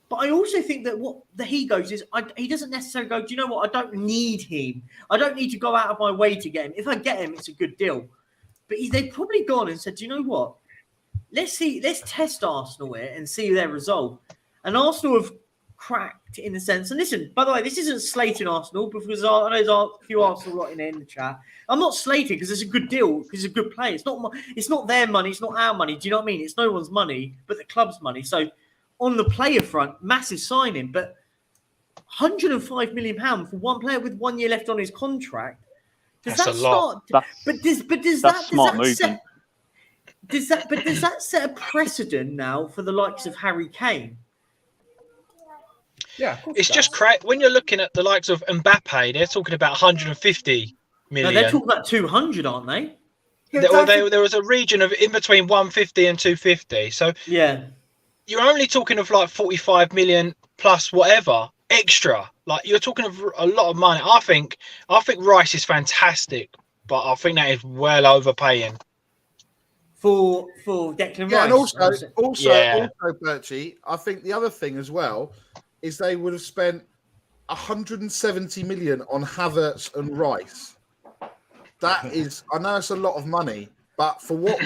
But I also think that what he goes is, he doesn't necessarily go, do you know what? I don't need him. I don't need to go out of my way to get him. If I get him, it's a good deal. But they've probably gone and said, do you know what? Let's test Arsenal here and see their result. And Arsenal have cracked in the sense. And listen, by the way, this isn't slating Arsenal, because I know there's a few Arsenal lot in the chat. I'm not slating because it's a good deal, because it's a good play. It's not their money. It's not our money. Do you know what I mean? It's no one's money, but the club's money. So on the player front, massive signing. But £105 million for one player with 1 year left on his contract. Does that set a precedent now for the likes of Harry Kane? Yeah, it's just crazy. When you're looking at the likes of Mbappe, they're talking about 150 million. No, they're talking about 200, aren't they? There was a region of in between 150 and 250. So yeah, you're only talking of like 45 million plus whatever extra. Like, you're talking of a lot of money. I think Rice is fantastic, but I think that is well overpaying for Declan Rice. Yeah, and also, Perchy, I think the other thing as well is they would have spent 170 million on Havertz and Rice. That is, I know it's a lot of money, but for what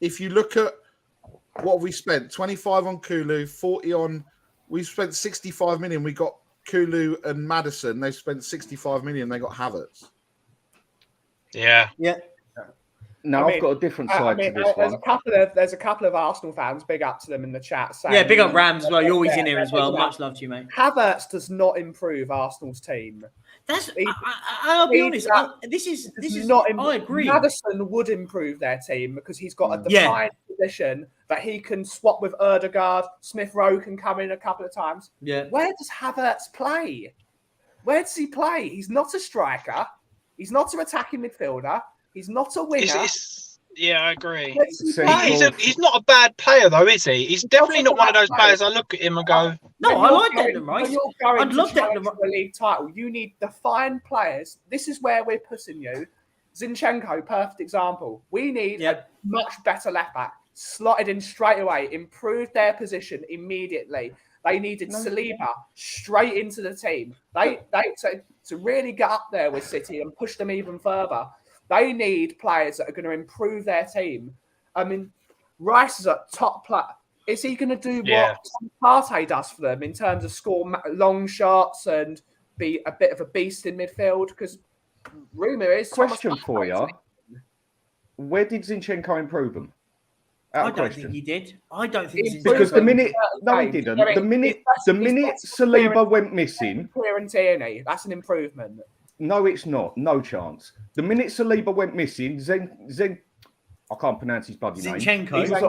if you look at what we spent, 25 on Kulu, 40 on, we spent 65 million. We got Kulu and Maddison. They spent 65 million. They got Havertz. Yeah. No, I've got a different side to this one. There's a couple of Arsenal fans, big up to them in the chat. Saying, yeah, big up Rams as well. You're always in here as well. Much love to you, mate. Havertz does not improve Arsenal's team. I'll be honest. This is not. I agree. Maddison would improve their team because he's got a defined position that he can swap with Ødegaard. Smith Rowe can come in a couple of times. Yeah. Where does Havertz play? Where does he play? He's not a striker. He's not an attacking midfielder. He's not a winner. Yeah, I agree. He's not a bad player, though, is he? He's definitely not one of those players I look at him and go, no, I like Declan Rice. I'd love Declan Rice for the league title. You need defined players. This is where we're pushing you. Zinchenko, perfect example. We need a much better left back, slotted in straight away, improved their position immediately. They needed Saliba straight into the team. They to really get up there with City and push them even further. They need players that are going to improve their team. I mean, Rice is a top player. Is he going to do what Partey does for them in terms of score long shots and be a bit of a beast in midfield? Because rumour is... Question for you. Where did Zinchenko improve them? I don't think he did. I don't think Zinchenko... Because the minute... No, he didn't. The minute Saliba went missing... That's an improvement. No, it's not. No chance. The minute Saliba went missing, I can't pronounce his bloody name. Zinchenko. He was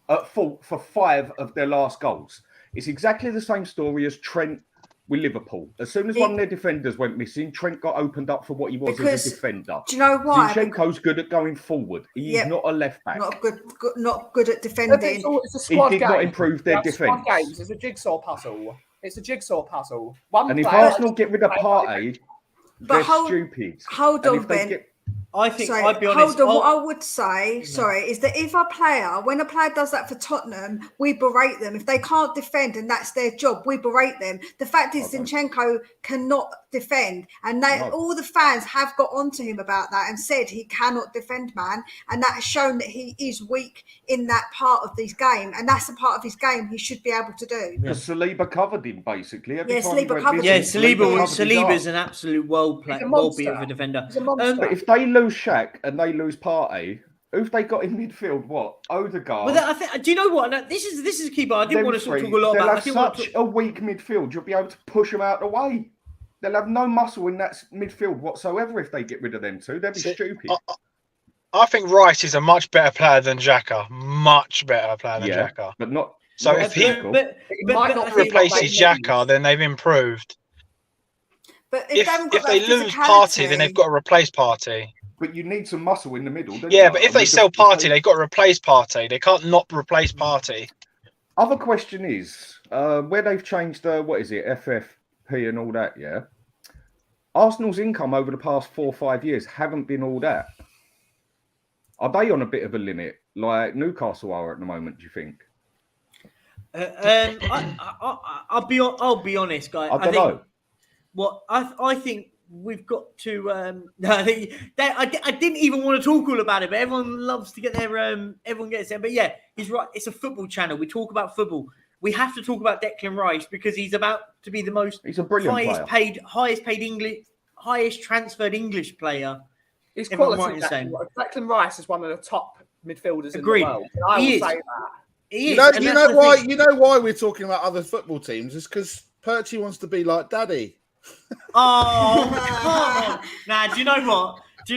at fault for 5 of their last goals. It's exactly the same story as Trent with Liverpool. As soon as one of their defenders went missing, Trent got opened up for what he was as a defender. Do you know why? Zinchenko's good at going forward. He's not a left back. Not good at defending. It's a squad he did game. not improve their defence. It's a jigsaw puzzle. And if Arsenal get rid of Partey, they're stupid. Hold on, Ben. I'd be honest. Hold on. What I would say, is that if when a player does that for Tottenham, we berate them. If they can't defend and that's their job, we berate them. The fact is, Zinchenko cannot defend, and all the fans have got onto him about that and said he cannot defend, man, and that has shown that he is weak in that part of his game, and that's the part of his game he should be able to do. Because Saliba covered him basically. Saliba's an absolute world beater of a defender. But if they lose Shaq and they lose Partey, who've they got in midfield? What? Odegaard. Well, do you know what? Now, this is a key part. I didn't want to talk a lot about. They'll have such a weak midfield. You'll be able to push them out the way. They'll have no muscle in that midfield whatsoever if they get rid of them two. They'll be stupid. I think Rice is a much better player than Xhaka. Much better player than Xhaka. But not. So if he might not replaces Xhaka, then they've improved. But if they lose Partey, then they've got to replace Partey. But you need some muscle in the middle, don't you? But if they sell Partey, they've got to replace Partey. They can't not replace Partey. Other question is, where they've changed FFP and all that, Arsenal's income over the past 4 or 5 years haven't been all that. Are they on a bit of a limit, like Newcastle are at the moment, do you think? I'll be honest, guys. I don't know. Well, I think we've got to. I didn't even want to talk all about it, but everyone loves to get their. Everyone gets there, but yeah, he's right. It's a football channel. We talk about football. We have to talk about Declan Rice because he's about to be the most. He's a brilliant highest paid English, highest transferred English player. He's quality. Declan Rice is one of the top midfielders in the world. I will say that. You know why we're talking about other football teams is because Perchy wants to be like Daddy. Oh, come on. Nah, do you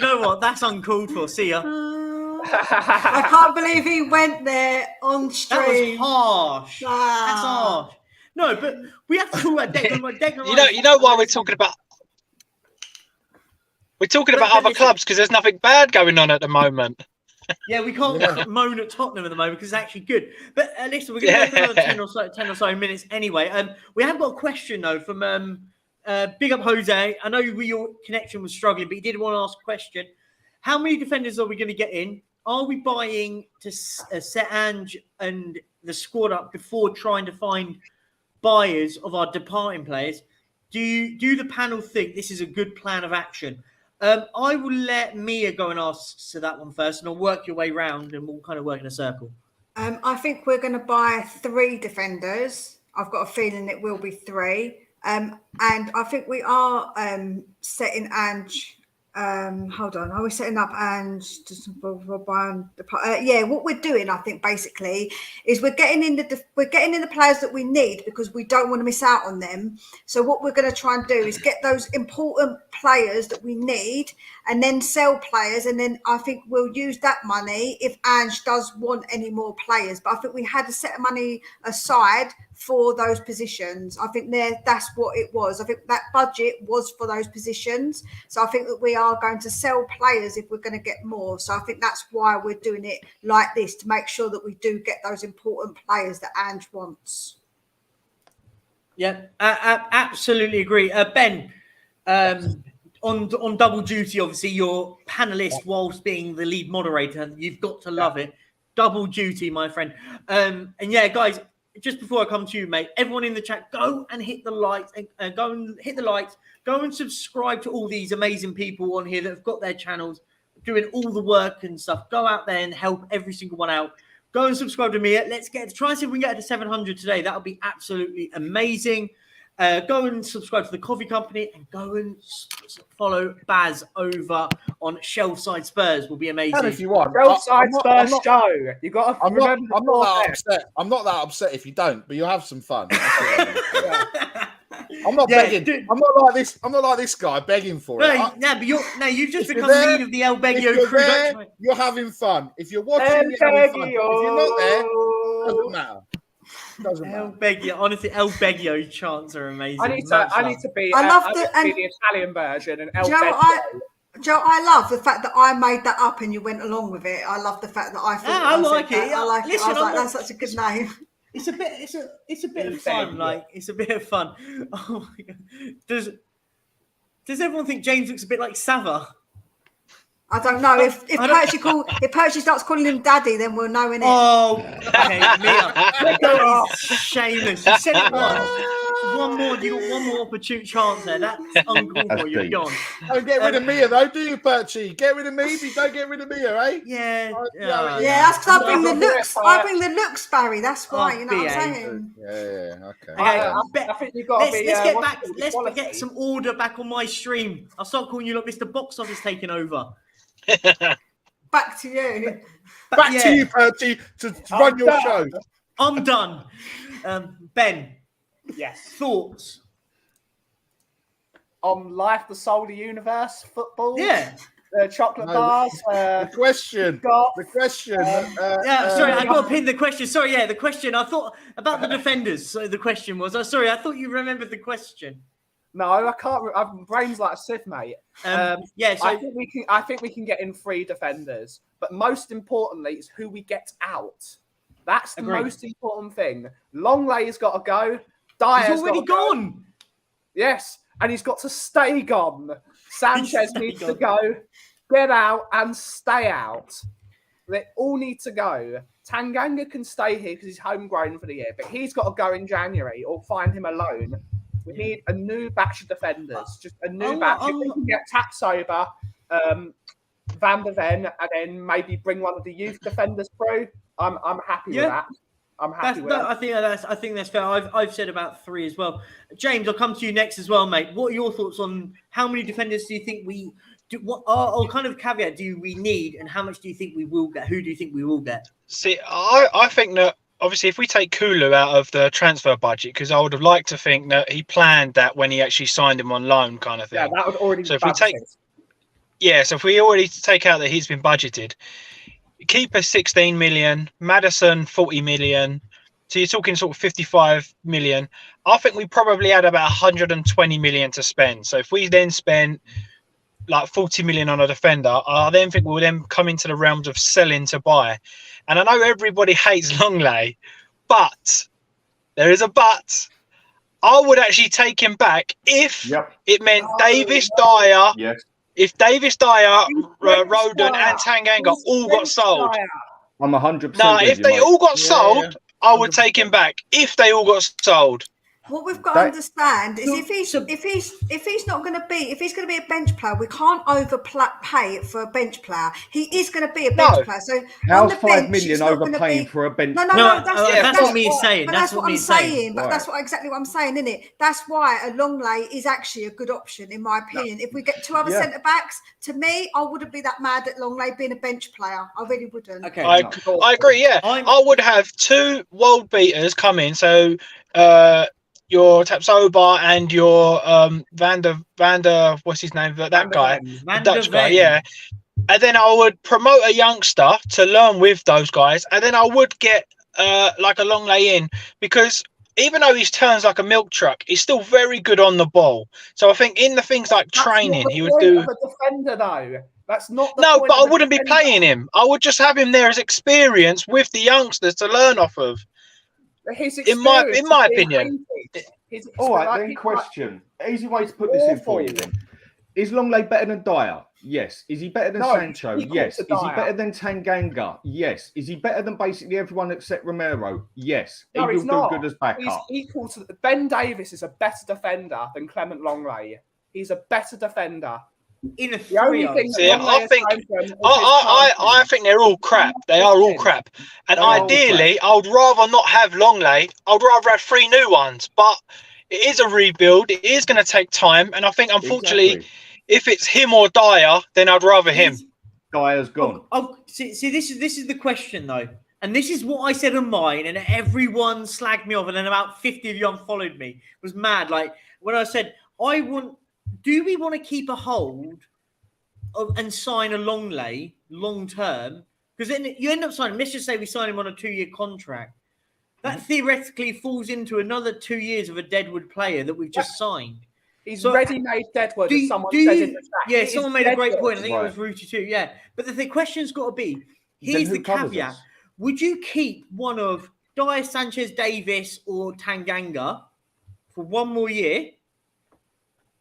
know what? That's uncalled for. See ya. I can't believe he went there on stream. That was harsh. That's harsh. No, but we have to talk about Declan Rice. You know why we're talking about... We're talking about other clubs because there's nothing bad going on at the moment. Yeah, we can't moan at Tottenham at the moment because it's actually good. But listen, we're going to have another 10 or so minutes anyway. We have got a question, though, from Big Up Jose. I know your connection was struggling, but he did want to ask a question. How many defenders are we going to get in? Are we buying to set Ange and the squad up before trying to find buyers of our departing players? Do the panel think this is a good plan of action? I will let Mia go and ask to that one first, and I'll work your way round, and we'll kind of work in a circle. I think we're going to buy 3 defenders. I've got a feeling it will be 3. And I think we are setting Ange. Hold on, are we setting up Ange? What we're doing, I think, basically, is we're getting in the players that we need because we don't want to miss out on them. So what we're going to try and do is get those important players that we need, and then sell players. And then I think we'll use that money if Ange does want any more players. But I think we had a set of money aside for those positions. I think that's what it was. I think that budget was for those positions. So I think that we are going to sell players if we're going to get more. So I think that's why we're doing it like this, to make sure that we do get those important players that Ange wants. Yeah, I absolutely agree. Ben, on double duty. Obviously, you're panelist whilst being the lead moderator. You've got to love it. Double duty, my friend. And yeah, guys, just before I come to you, mate, everyone in the chat, go and hit the likes. Go and hit the likes. Go and subscribe to all these amazing people on here that have got their channels doing all the work and stuff. Go out there and help every single one out. Go and subscribe to me. Let's try and see if we can get to 700 today. That'll be absolutely amazing. Go and subscribe to the Coffee Company and go and follow Baz over on Shelfside Spurs. Will be amazing. And if you want, Shelfside Spurs show. You got to remember. I'm not that upset. I'm not that upset if you don't, but you'll have some fun. I'm not begging. Dude. I'm not like this guy begging for it. But you've just become lead of the El Beggio crew. You're having fun. If you're watching, you're having fun. If you're not there, it doesn't matter. El Beggio, honestly, El Beggio chants are amazing. I need to be. I love the Italian version and El Beggio. Beggio. Joe, I love the fact that I made that up and you went along with it. I love the fact that I thought I like it. I like it. I was like, that's such a good name. It's a bit of fun. Like, it's a bit of fun. Oh my God. Does everyone think James looks a bit like Sava? I don't know. If Perchy starts calling him Daddy, then we'll know, innit? Oh, okay, Mia. That is shameless. You said it once. You got one more opportune chance there. That's uncalled for. You're gone. Don't get rid of Mia, though, do you, Perchy? Get rid of me, but don't get rid of Mia, eh? Yeah. That's because I bring the looks. I bring the looks, Barry. That's why. You know what I'm saying? Yeah. Okay. I think you've got to be. Let's get back. Let's get some order back on my stream. I'll start calling you like Mr. Box Office taking over. Back to you. Back to you, Perchy, to run your show. I'm done. Ben. Yes. Thoughts on Life, the Soul, the Universe, football? Yeah. Chocolate bars. The question. Sorry, I got to pin the question. Sorry, the question. I thought about the defenders. So the question was. Sorry, I thought you remembered the question. No, I can't. My brain's like a sieve, mate. So I think we can get in 3 defenders, but most importantly, it's who we get out. That's the most important thing. Longlay's got to go. Dyer's already gone. Yes, and he's got to stay gone. Sanchez needs to go, get out, and stay out. They all need to go. Tanganga can stay here because he's homegrown for the year, but he's got to go in January or find him a loan. We need a new batch of defenders, just a new batch. If we can get Tapsoba, Van der Ven, and then maybe bring one of the youth defenders through, I'm happy with that. I'm happy with that. I think that's fair. I've said about 3 as well. James, I'll come to you next as well, mate. What are your thoughts on how many defenders do you think we do? What kind of caveat do we need, and how much do you think we will get? Who do you think we will get? See, I think that obviously if we take Kulu out of the transfer budget, because I would have liked to think that he planned that when he actually signed him on loan, kind of thing. Yeah, that would already. So if we already take out that he's been budgeted. Keeper 16 million, Maddison 40 million. So you're talking sort of 55 million. I think we probably had about 120 million to spend. So if we then spend like 40 million on a defender, I then think we'll then come into the realms of selling to buy. And I know everybody hates Longley, but there is a but. I would actually take him back if it meant Davis, Dyer. Yes. If Davis, Dyer, Roden, and Tanganga all got sold. I'm 100%. No, if they all got sold, I would take him back. If they all got sold. What we've got to understand is if he's going to be a bench player, we can't overpay for a bench player. He is going to be a bench player. So how's 5 million overpaying for a bench? No. That's what me saying. That's what I'm saying. But that's exactly what I'm saying, isn't it? That's why a Longley is actually a good option, in my opinion. If we get 2 other centre backs, to me, I wouldn't be that mad at Longley being a bench player. I really wouldn't. Okay, I agree. Yeah, I would have 2 world beaters come in. So. Your Tapsoba and your Vander, what's his name? That guy, the Dutch guy, yeah. And then I would promote a youngster to learn with those guys, and then I would get like a Longley in, because even though he turns like a milk truck, he's still very good on the ball. So I think in the things like training, he would do. A defender though. That's not. But I wouldn't be playing him. I would just have him there as experience with the youngsters to learn off of. In my opinion. All right, then question. Easy way to put this in for you then. Is Longley better than Dyer? Yes. Is he better than Sancho? Yes. Is he better than Tanganga? Yes. Is he better than basically everyone except Romero? Yes. No, he he's will not. do good as backup. He's equal to Ben Davies is a better defender than Clement Longley. He's a better defender. In a the only thing I think they're all crap. They are all crap. And ideally, I would rather not have Longley. I would rather have 3 new ones. But it is a rebuild. It is going to take time. And I think, unfortunately, if it's him or Dyer, then I'd rather him. Dyer's gone. See, this is the question though, and this is what I said on mine, and everyone slagged me off, and then about 50 of you unfollowed me. It was mad. Like when I said, do we want to keep a hold of and sign a Longley long term? Because then you end up signing. Let's just say we sign him on a 2-year contract. That theoretically falls into another 2 years of a Deadwood player that we've just signed. He's ready-made Deadwood, as someone says in the chat. Yeah, someone made a great point. I think it was Rooty too. Yeah, but the question's got to be: here's the caveat: would you keep one of Dyer, Sanchez, Davis, or Tanganga for 1 more year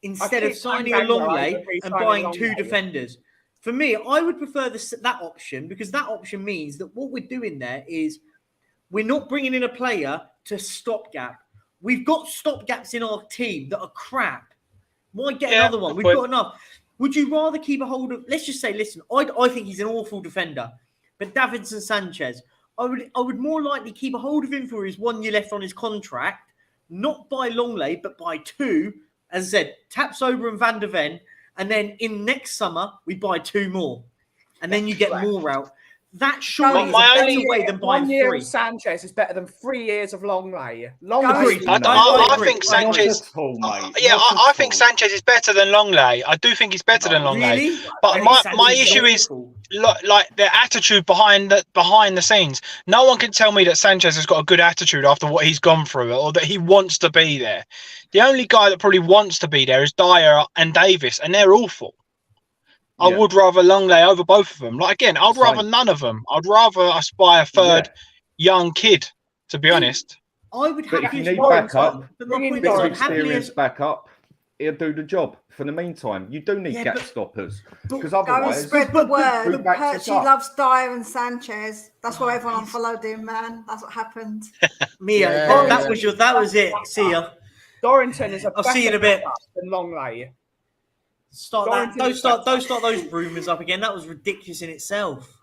instead of signing a Longley and buying 2 defenders? For me, I would prefer that option, because that option means that what we're doing there is we're not bringing in a player to stopgap. We've got stopgaps in our team that are crap. Why get another one? We've got enough. Would you rather keep a hold of? Let's just say, listen, I think he's an awful defender, but Davinson Sanchez, I would more likely keep a hold of him for his 1 year left on his contract, not buy Longley, but buy 2. As I said, Tapsoba and Van der Ven, and then in next summer we buy 2 more, and then you get more out. That surely is a better way than buying 1 year 3. of Sanchez is better than 3 years of Longley. I think Sanchez. I think Sanchez is better than Longley. I do think he's better than Longley. Really? But my issue is like their attitude behind the scenes. No one can tell me that Sanchez has got a good attitude after what he's gone through, or that he wants to be there. The only guy that probably wants to be there is Dyer and Davis, and they're awful. I would rather Longley over both of them. Like again, I'd rather none of them. I'd rather us buy a third young kid, to be honest. I would have if you need backup, bit of experience backup, he'll do the job. For the meantime, you do need gap stoppers, because otherwise, spread the word. Perchy loves Dyer and Sanchez. That's why everyone unfollowed him, man. That's what happened. Mia, that was it. See ya. Dorrington is I'll see you in a bit. Than Longley. Don't start those rumours up again. That was ridiculous in itself.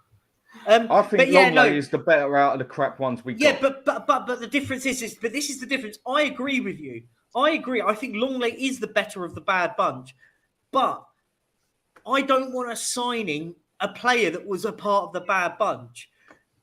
I think Longley is the better out of the crap ones we got. Yeah, but the difference is this is the difference. I agree with you. I agree. I think Longley is the better of the bad bunch, but I don't want us signing a player that was a part of the bad bunch.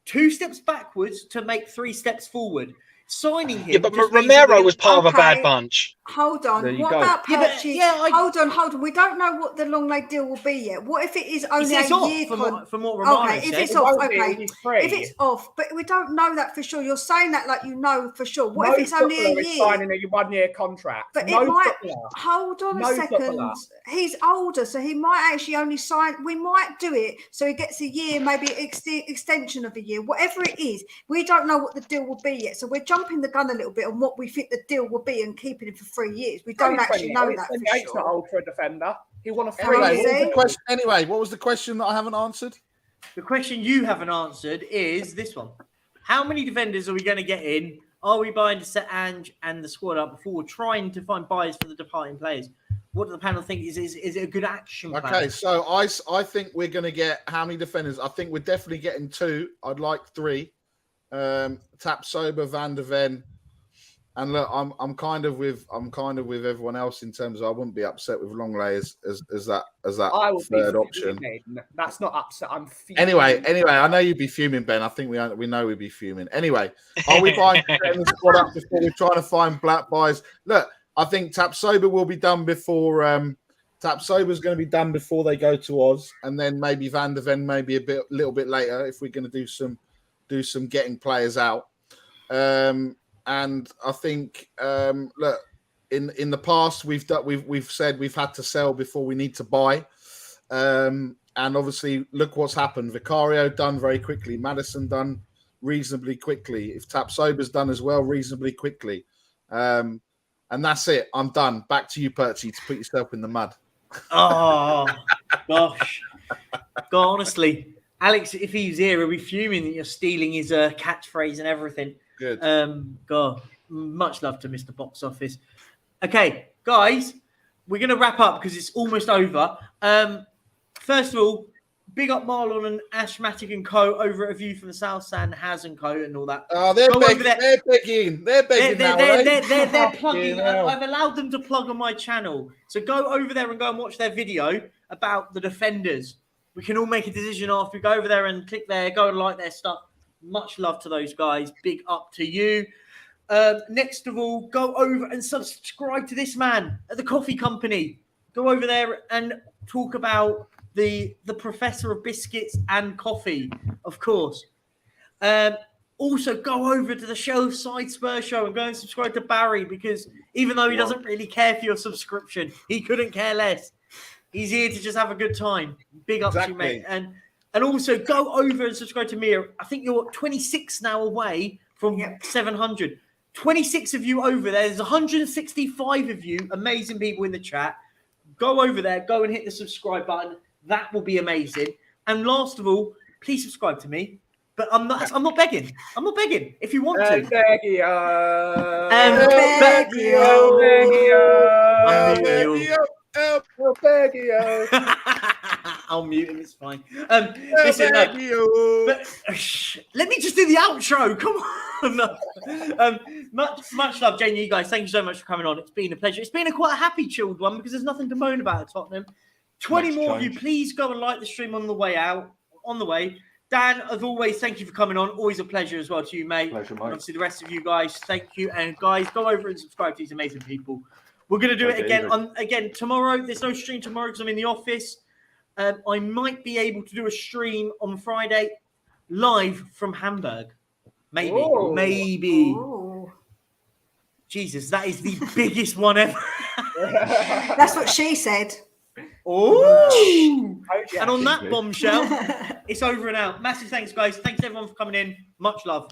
2 steps backwards to make 3 steps forward. Signing him. Yeah, but Romero was part of a bad bunch. Hold on. What about Perchy? Hold on. We don't know what the Longley deal will be yet. What if it is only a year? From what Romano said. If it's off, if it's off, but we don't know that for sure. You're saying that like you know for sure. What if it's only a year? Signing a 1 year contract. But it might. Hold on a second. He's older, so he might actually only sign. We might do it so he gets a year, maybe extension of a year, whatever it is. We don't know what the deal will be yet, so we're jumping the gun a little bit on what we think the deal will be and keeping him for 3 years. We don't actually know that for sure. Not old for a defender. He won a 3 Anyway, what was the question that I haven't answered? The question you haven't answered is this one: how many defenders are we going to get in? Are we buying to set Ange and the squad up before we're trying to find buyers for the departing players? What do the panel think is it a good action plan? Okay, so I think we're going to get how many defenders? I think we're definitely getting 2. I'd like 3. Tapsoba, Van der Ven, and look, I'm kind of with everyone else in terms of I wouldn't be upset with Longley as that third option. That's not upset. I'm fuming. Anyway, I know you'd be fuming, Ben. I think we know we'd be fuming. Anyway, are we buying the squad up before we're trying to find black buys? Look, I think Tapsoba will be done before. Tapsoba's going to be done before they go to Oz, and then maybe Van der Ven maybe a little bit later if we're going to do some getting players out. And I think look, in the past we've said we've had to sell before we need to buy. And obviously look what's happened. Vicario done very quickly, Maddison done reasonably quickly. If Tapsoba's done as well, reasonably quickly. And that's it. I'm done. Back to you, Perchy, to put yourself in the mud. Oh, gosh. God, honestly, Alex, if he's here, he'll be fuming that you're stealing his catchphrase and everything. Good. God, much love to Mr. Box Office. Okay, guys, we're going to wrap up because it's almost over. First of all, big up Marlon and Ashmatic and Co. over at A View from the South Stand, Has and Co. and all that. Oh, they're begging. They're plugging. I've allowed them to plug on my channel. So go over there and go and watch their video about the Defenders. We can all make a decision after we go over there and click there, go and like their stuff. Much love to those guys. Big up to you. Next of all, go over and subscribe to this man at the Coffee Company. Go over there and talk about the Professor of Biscuits and Coffee, of course. Also, go over to the Side Spurs show and go and subscribe to Barry, because even though he doesn't really care for your subscription, he couldn't care less. He's here to just have a good time. Big up to you, mate. And also go over and subscribe to Mia. I think you're 26 now away from 700. 26 of you over there. There's 165 of you, amazing people in the chat. Go over there. Go and hit the subscribe button. That will be amazing. And last of all, please subscribe to me. But I'm not begging. I'm not begging. If you want to. I'll mute him. It's fine. Listen, but, let me just do the outro. Come on. Much love, Jane. You guys, thank you so much for coming on. It's been a pleasure. It's been a quite happy, chilled one because there's nothing to moan about at Tottenham. 20 more of you, please go and like the stream on the way out. On the way. Dan, as always, thank you for coming on. Always a pleasure as well to you, mate. Pleasure, mate. And obviously, the rest of you guys, thank you. And guys, go over and subscribe to these amazing people. We're going to do it again tomorrow. There's no stream tomorrow because I'm in the office. I might be able to do a stream on Friday live from Hamburg. Maybe. Whoa. Maybe. Ooh. Jesus, that is the biggest one ever. That's what she said. Oh! And on that bombshell, it's over and out. Massive thanks, guys. Thanks everyone for coming in. Much love.